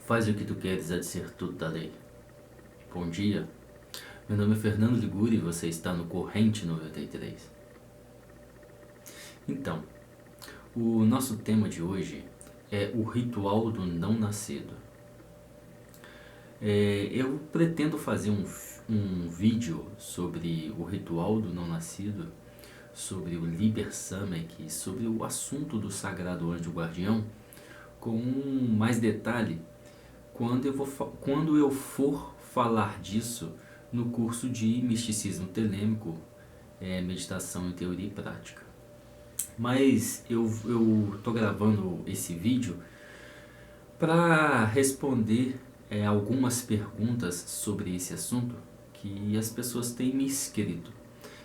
Faz o que tu queres, há de ser tudo da lei. Bom dia, meu nome é Fernando Liguri e você está no Corrente 93. Então, o nosso tema de hoje é o ritual do não nascido. Eu pretendo fazer um vídeo sobre o ritual do não nascido, sobre o Liber Samek, sobre o assunto do Sagrado Anjo Guardião, com mais detalhe quando eu for falar disso no curso de Misticismo Telêmico, Meditação em Teoria e Prática. Mas eu tô gravando esse vídeo para responder algumas perguntas sobre esse assunto que as pessoas têm me escrito.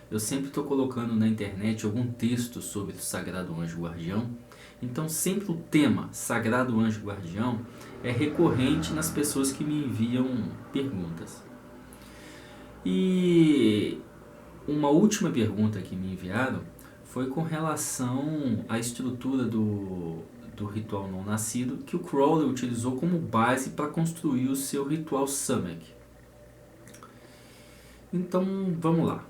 Eu sempre estou colocando na internet algum texto sobre o Sagrado Anjo Guardião, então sempre o tema Sagrado Anjo Guardião é recorrente nas pessoas que me enviam perguntas. E uma última pergunta que me enviaram foi com relação à estrutura do ritual não nascido que o Crowley utilizou como base para construir o seu ritual Samek. Então vamos lá.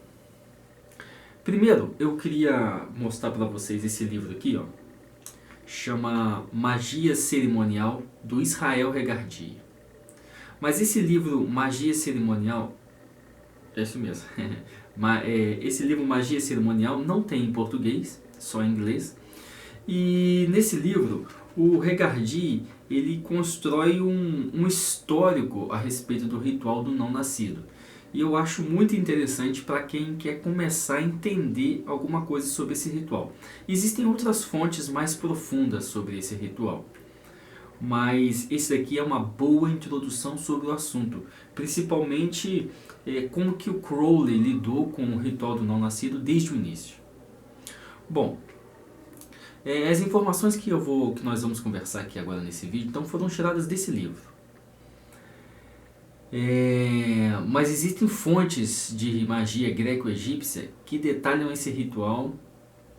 Primeiro eu queria mostrar para vocês esse livro aqui, ó. Chama Magia Cerimonial, do Israel Regardie. Mas esse livro Magia Cerimonial, é isso mesmo. Esse livro Magia Cerimonial não tem em português, só em inglês. E nesse livro o Regardie ele constrói um histórico a respeito do ritual do não nascido. E eu acho muito interessante para quem quer começar a entender alguma coisa sobre esse ritual. Existem outras fontes mais profundas sobre esse ritual, mas esse daqui é uma boa introdução sobre o assunto, principalmente como que o Crowley lidou com o ritual do não nascido desde o início. Bom, as informações que nós vamos conversar aqui agora nesse vídeo então foram tiradas desse livro. Mas existem fontes de magia greco-egípcia que detalham esse ritual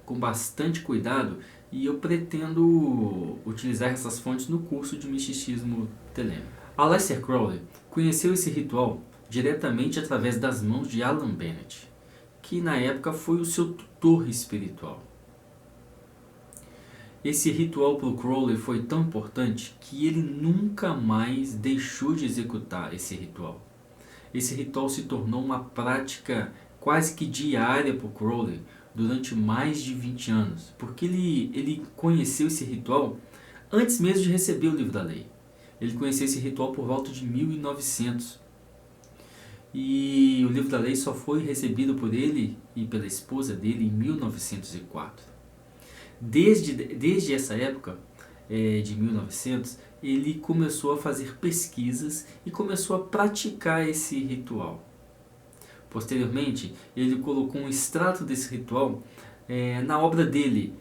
com bastante cuidado e eu pretendo utilizar essas fontes no curso de Misticismo Telêmico. Aleister Crowley conheceu esse ritual diretamente através das mãos de Alan Bennett, que na época foi o seu tutor espiritual. Esse ritual para o Crowley foi tão importante que ele nunca mais deixou de executar esse ritual. Esse ritual se tornou uma prática quase que diária para o Crowley durante mais de 20 anos, porque ele conheceu esse ritual antes mesmo de receber o Livro da Lei. Ele conheceu esse ritual por volta de 1900. E o Livro da Lei só foi recebido por ele e pela esposa dele em 1904. Desde essa época, de 1900, ele começou a fazer pesquisas e começou a praticar esse ritual. Posteriormente, ele colocou um extrato desse ritual na obra dele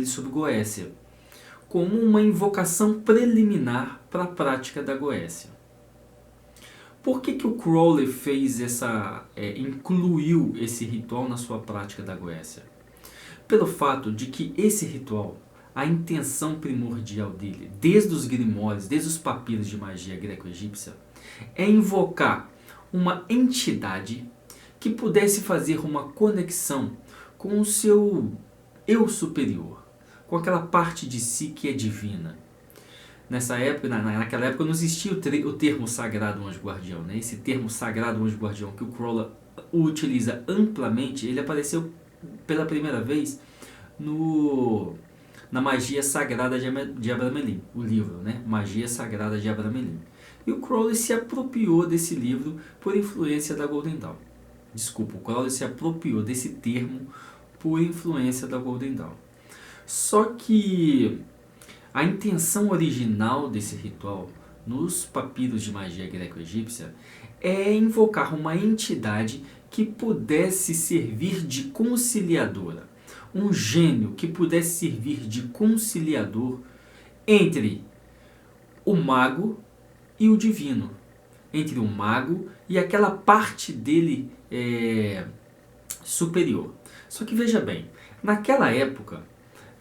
sobre Goécia, como uma invocação preliminar para a prática da Goécia. Por que o Crowley incluiu esse ritual na sua prática da Goécia? Pelo fato de que esse ritual, a intenção primordial dele, desde os grimórios, desde os papiros de magia greco-egípcia, é invocar uma entidade que pudesse fazer uma conexão com o seu eu superior, com aquela parte de si que é divina. Naquela época não existia o termo Sagrado Anjo Guardião, né? Esse termo Sagrado Anjo Guardião que o Crowley utiliza amplamente, ele apareceu pela primeira vez na Magia Sagrada de Abramelin, o livro, né? Magia Sagrada de Abramelin. E o Crowley se apropriou desse livro por influência da Golden Dawn. O Crowley se apropriou desse termo por influência da Golden Dawn. Só que a intenção original desse ritual, nos papiros de magia greco-egípcia, é invocar uma entidade que pudesse servir de conciliadora. Um gênio que pudesse servir de conciliador entre o mago e o divino. Entre o mago e aquela parte dele superior. Só que veja bem, naquela época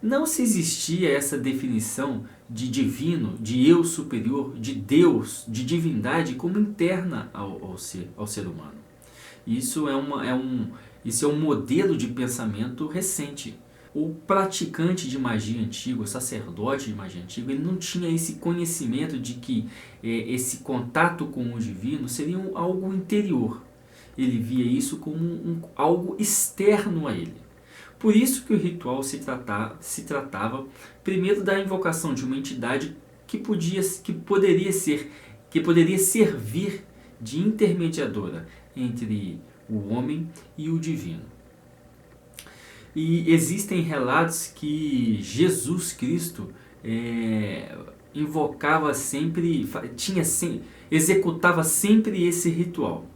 não se existia essa definição de divino, de eu superior, de Deus, de divindade como interna ao ser humano. Isso isso é um modelo de pensamento recente. O praticante de magia antigo, o sacerdote de magia antigo, ele não tinha esse conhecimento de que esse contato com o divino seria algo interior. Ele via isso como algo externo a ele. Por isso que o ritual se tratava primeiro da invocação de uma entidade que poderia servir de intermediadora entre o homem e o divino. E existem relatos que Jesus Cristo invocava sempre, executava sempre esse ritual.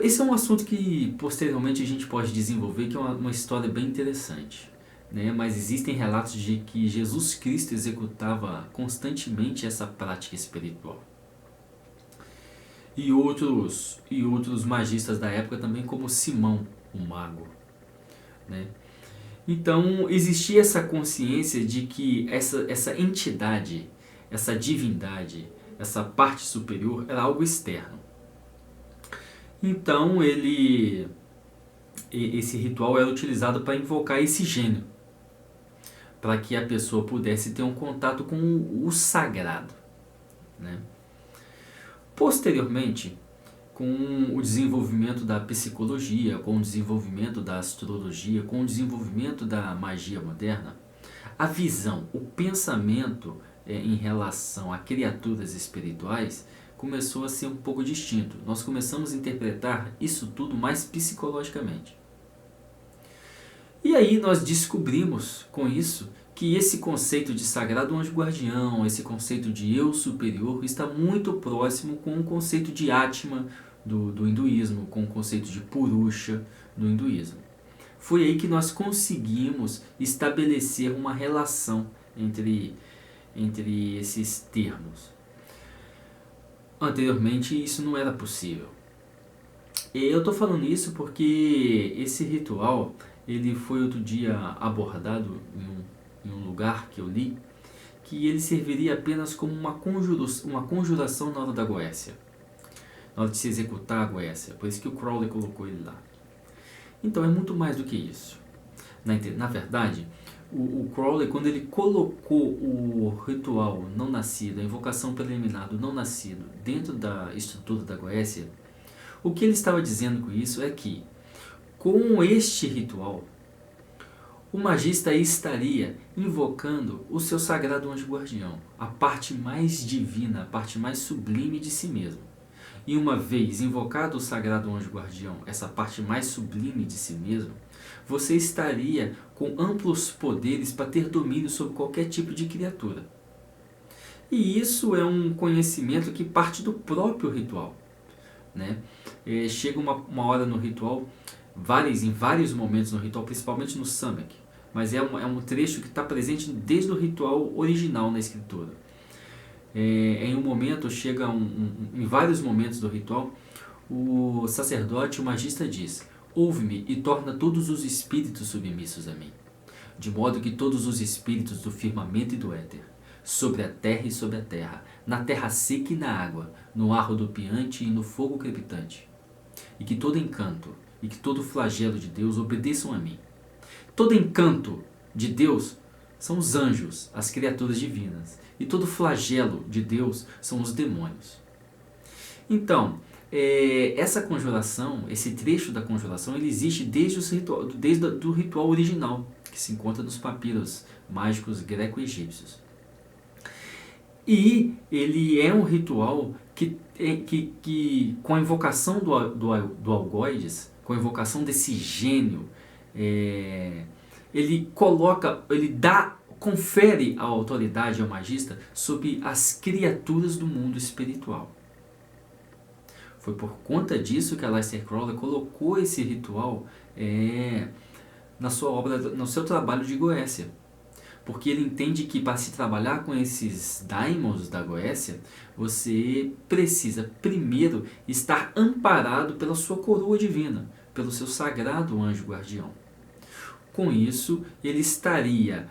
Esse é um assunto que posteriormente a gente pode desenvolver, que é uma história bem interessante. Né? Mas existem relatos de que Jesus Cristo executava constantemente essa prática espiritual. E outros magistas da época também, como Simão, o mago. Né? Então existia essa consciência de que essa entidade, essa divindade, essa parte superior era algo externo. Então esse ritual era utilizado para invocar esse gênio, para que a pessoa pudesse ter um contato com o sagrado. Né? Posteriormente, com o desenvolvimento da psicologia, com o desenvolvimento da astrologia, com o desenvolvimento da magia moderna, a visão, o pensamento em relação a criaturas espirituais começou a ser um pouco distinto. Nós começamos a interpretar isso tudo mais psicologicamente. E aí nós descobrimos com isso que esse conceito de sagrado anjo guardião, esse conceito de eu superior, está muito próximo com o conceito de Atma do hinduísmo, com o conceito de Purusha do hinduísmo. Foi aí que nós conseguimos estabelecer uma relação entre esses termos. Anteriormente isso não era possível. E eu estou falando isso porque esse ritual ele foi outro dia abordado em um lugar que eu li, que ele serviria apenas como uma conjuração na hora da Goécia, na hora de se executar a Goécia. Por isso que o Crowley colocou ele lá. Então é muito mais do que isso. Na verdade, o Crowley, quando ele colocou o ritual não nascido, a invocação preliminar do não nascido dentro da estrutura da Goécia, o que ele estava dizendo com isso é que, com este ritual, o magista estaria invocando o seu sagrado anjo guardião, a parte mais divina, a parte mais sublime de si mesmo. E uma vez invocado o sagrado anjo guardião, essa parte mais sublime de si mesmo, você estaria com amplos poderes para ter domínio sobre qualquer tipo de criatura. E isso é um conhecimento que parte do próprio ritual. Né? Chega uma hora no ritual, em vários momentos no ritual, principalmente no Samek, mas é um trecho que está presente desde o ritual original na escritura. Em um momento, em vários momentos do ritual, o sacerdote, o magista diz: ouve-me e torna todos os espíritos submissos a mim, de modo que todos os espíritos do firmamento e do éter, sobre a terra e sobre a terra, na terra seca e na água, no ar rodopiante e no fogo crepitante, e que todo encanto e que todo flagelo de Deus obedeçam a mim. Todo encanto de Deus são os anjos, as criaturas divinas, e todo flagelo de Deus são os demônios. Então, essa conjuração, esse trecho da conjuração, ele existe desde o ritual original, que se encontra nos papiros mágicos greco-egípcios. E ele é um ritual que com a invocação do algoides, com a invocação desse gênio, ele confere a autoridade ao magista sobre as criaturas do mundo espiritual. Foi por conta disso que Aleister Crowley colocou esse ritual na sua obra, no seu trabalho de Goécia. Porque ele entende que para se trabalhar com esses daimons da Goécia, você precisa primeiro estar amparado pela sua coroa divina, pelo seu sagrado anjo guardião. Com isso, ele estaria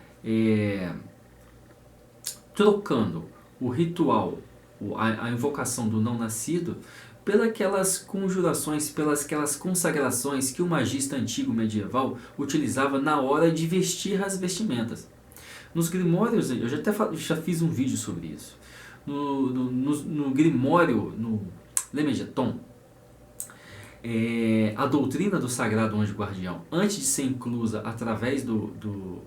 trocando o ritual, a invocação do não nascido, pelas aquelas conjurações, pelas aquelas consagrações que o magista antigo medieval utilizava na hora de vestir as vestimentas. Nos grimórios, eu já fiz um vídeo sobre isso. No Grimório, no Le Mégeton, a doutrina do Sagrado Anjo Guardião, antes de ser inclusa através do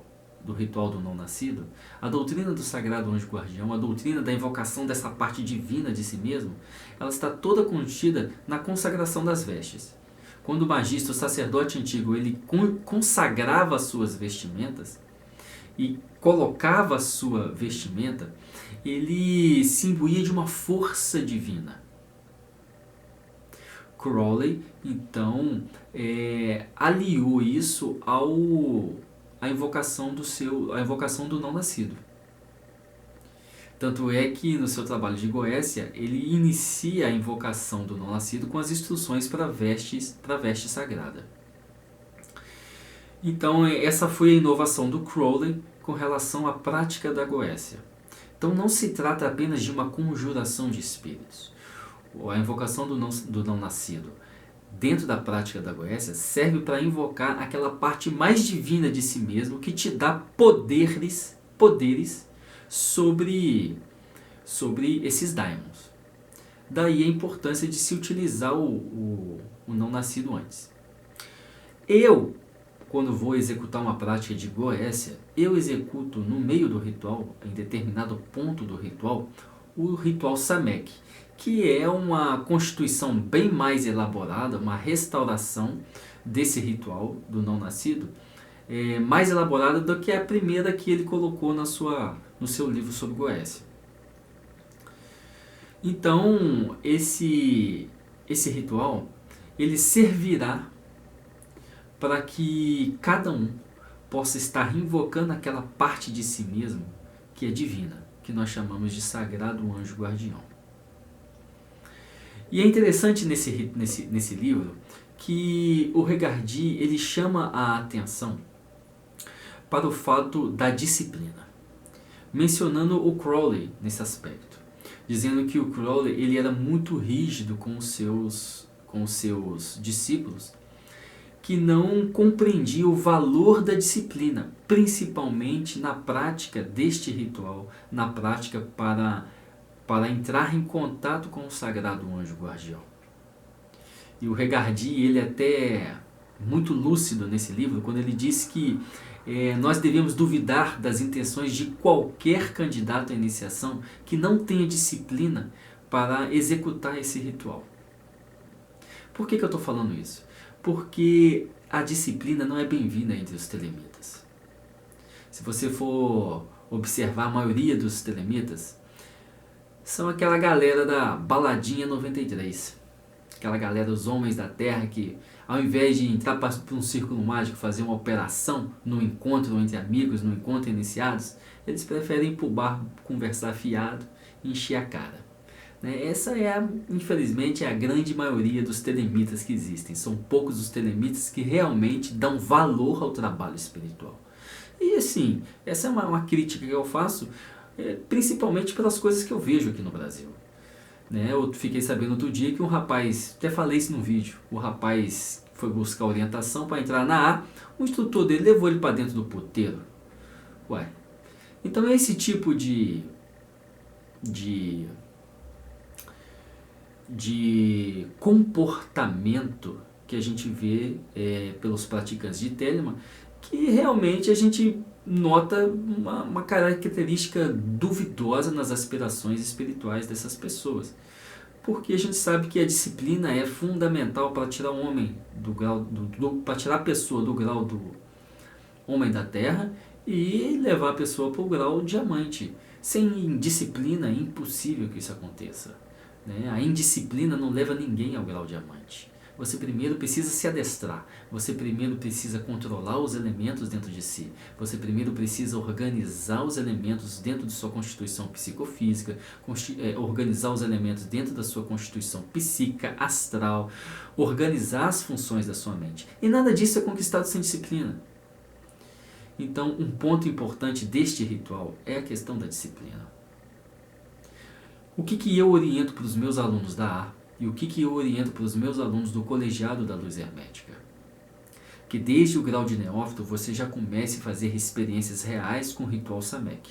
ritual do não nascido, a doutrina do Sagrado Anjo Guardião, a doutrina da invocação dessa parte divina de si mesmo, ela está toda contida na consagração das vestes. Quando o magista, o sacerdote antigo, ele consagrava as suas vestimentas e colocava a sua vestimenta, ele se imbuía de uma força divina. Crowley, então, aliou isso à invocação do não nascido. Tanto é que no seu trabalho de Goécia, ele inicia a invocação do não nascido com as instruções para a veste sagrada. Então, essa foi a inovação do Crowley com relação à prática da Goécia. Então, não se trata apenas de uma conjuração de espíritos. A invocação do não nascido dentro da prática da Goécia serve para invocar aquela parte mais divina de si mesmo que te dá poderes sobre esses daimons. Daí a importância de se utilizar o não nascido antes. Quando vou executar uma prática de Goécia, eu executo no meio do ritual, em determinado ponto do ritual, o ritual Samek, que é uma constituição bem mais elaborada, uma restauração desse ritual do não nascido, mais elaborada do que a primeira que ele colocou no seu livro sobre Goécia. Então, esse ritual, ele servirá para que cada um possa estar invocando aquela parte de si mesmo que é divina, que nós chamamos de Sagrado Anjo Guardião. E é interessante nesse livro que o Regardie ele chama a atenção para o fato da disciplina, mencionando o Crowley nesse aspecto, dizendo que o Crowley ele era muito rígido com os seus discípulos, que não compreendia o valor da disciplina, principalmente na prática deste ritual, na prática para entrar em contato com o Sagrado Anjo Guardião. E o Regardie, ele é até muito lúcido nesse livro, quando ele diz que nós devemos duvidar das intenções de qualquer candidato à iniciação que não tenha disciplina para executar esse ritual. Por que eu estou falando isso? Porque a disciplina não é bem-vinda entre os telemitas. Se você for observar a maioria dos telemitas, são aquela galera da baladinha 93. Aquela galera, os homens da terra que, ao invés de entrar para um círculo mágico, fazer uma operação no encontro entre amigos, no encontro iniciados, eles preferem ir para o bar conversar fiado e encher a cara. Essa infelizmente, é a grande maioria dos telemitas que existem. São poucos os telemitas que realmente dão valor ao trabalho espiritual. E assim, essa é uma crítica que eu faço, principalmente pelas coisas que eu vejo aqui no Brasil. Eu fiquei sabendo outro dia que um rapaz, até falei isso no vídeo, o rapaz foi buscar orientação para entrar na A, o instrutor dele levou ele para dentro do puteiro. Então é esse tipo de comportamento que a gente vê pelos praticantes de Telemann, que realmente a gente nota uma característica duvidosa nas aspirações espirituais dessas pessoas. Porque a gente sabe que a disciplina é fundamental para tirar o homem do grau para tirar a pessoa do grau do homem da terra e levar a pessoa para o grau diamante. Sem disciplina é impossível que isso aconteça. A indisciplina não leva ninguém ao grau diamante. Você primeiro precisa se adestrar, você primeiro precisa controlar os elementos dentro de si, você primeiro precisa organizar os elementos dentro de sua constituição psicofísica, organizar os elementos dentro da sua constituição psíquica, astral, organizar as funções da sua mente. E nada disso é conquistado sem disciplina. Então, um ponto importante deste ritual é a questão da disciplina. O que eu oriento para os meus alunos da A e o que eu oriento para os meus alunos do colegiado da luz hermética? Que desde o grau de neófito você já comece a fazer experiências reais com o ritual Samek.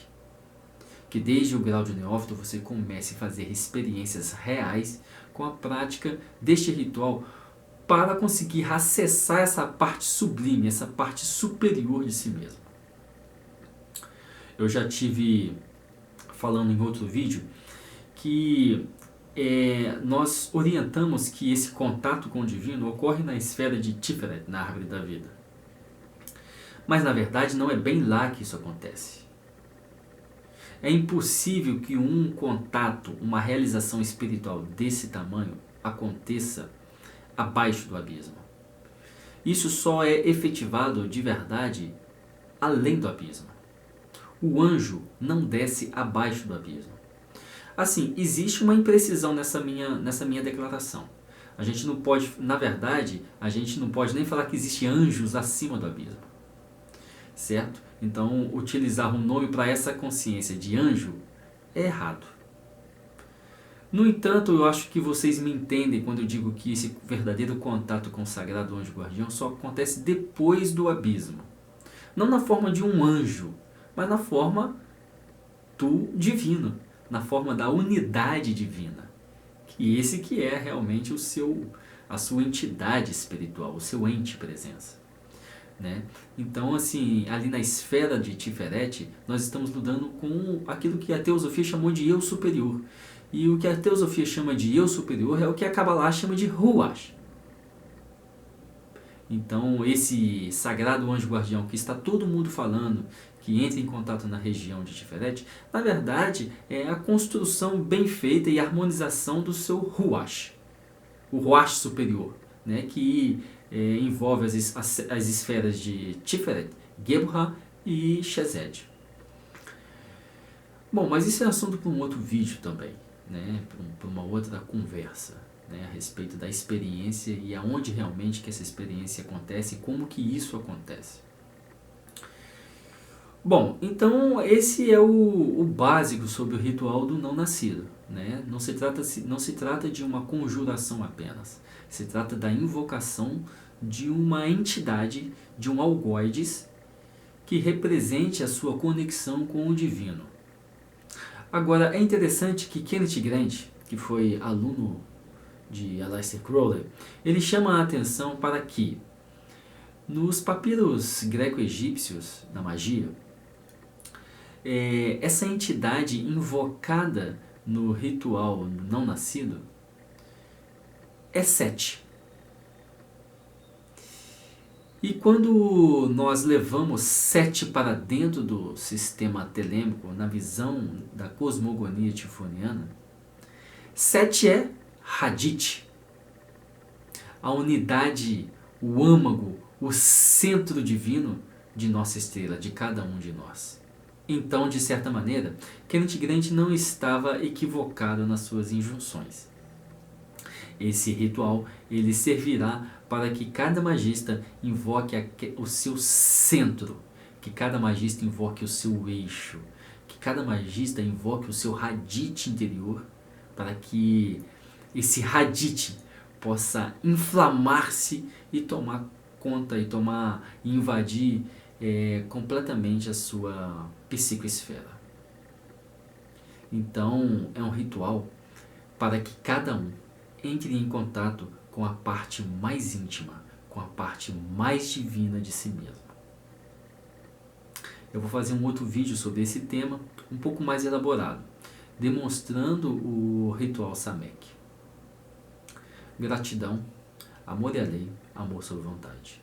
Que desde o grau de neófito você comece a fazer experiências reais com a prática deste ritual para conseguir acessar essa parte sublime, essa parte superior de si mesmo. Eu já tive falando em outro vídeo que nós orientamos que esse contato com o divino ocorre na esfera de Tiferet, na árvore da vida. Mas na verdade não é bem lá que isso acontece. É impossível que um contato, uma realização espiritual desse tamanho aconteça abaixo do abismo. Isso só é efetivado de verdade além do abismo. O anjo não desce abaixo do abismo. Assim, existe uma imprecisão nessa minha declaração. A gente não pode, na verdade, a gente não pode nem falar que existem anjos acima do abismo. Certo? Então, utilizar um nome para essa consciência de anjo é errado. No entanto, eu acho que vocês me entendem quando eu digo que esse verdadeiro contato com o sagrado anjo guardião só acontece depois do abismo. Não na forma de um anjo, mas na forma do divino, na forma da unidade divina. E esse que é realmente a sua entidade espiritual, o seu ente presença. Né? Então, assim, ali na esfera de Tiferet, nós estamos lidando com aquilo que a teosofia chamou de eu superior. E o que a teosofia chama de eu superior é o que a Kabbalah chama de Ruach. Então, esse sagrado anjo guardião que está todo mundo falando, que entra em contato na região de Tiferet, na verdade é a construção bem feita e harmonização do seu Ruach, o Ruach superior, né, que envolve as esferas de Tiferet, Geburah e Chesed. Bom, mas isso é assunto para um outro vídeo também, né, para uma outra conversa, né, a respeito da experiência e aonde realmente que essa experiência acontece e como que isso acontece. Bom, então esse é o básico sobre o ritual do não nascido. Né? Não se trata de uma conjuração apenas. Se trata da invocação de uma entidade, de um algoides, que represente a sua conexão com o divino. Agora, é interessante que Kenneth Grant, que foi aluno de Aleister Crowley, ele chama a atenção para que, nos papiros greco-egípcios da magia, essa entidade invocada no ritual não nascido é Set. E quando nós levamos Set para dentro do sistema telêmico, na visão da cosmogonia tifoniana, Set é Hadith, a unidade, o âmago, o centro divino de nossa estrela, de cada um de nós. Então, de certa maneira, Kenneth Grant não estava equivocado nas suas injunções. Esse ritual ele servirá para que cada magista invoque o seu centro, que cada magista invoque o seu eixo, que cada magista invoque o seu Hadith interior, para que esse Hadith possa inflamar-se e tomar conta e invadir completamente a sua psicoesfera. Então é um ritual para que cada um entre em contato com a parte mais íntima, com a parte mais divina de si mesmo. Eu vou fazer um outro vídeo sobre esse tema, um pouco mais elaborado, demonstrando o ritual Samek. Gratidão, amor e a lei, amor sob vontade.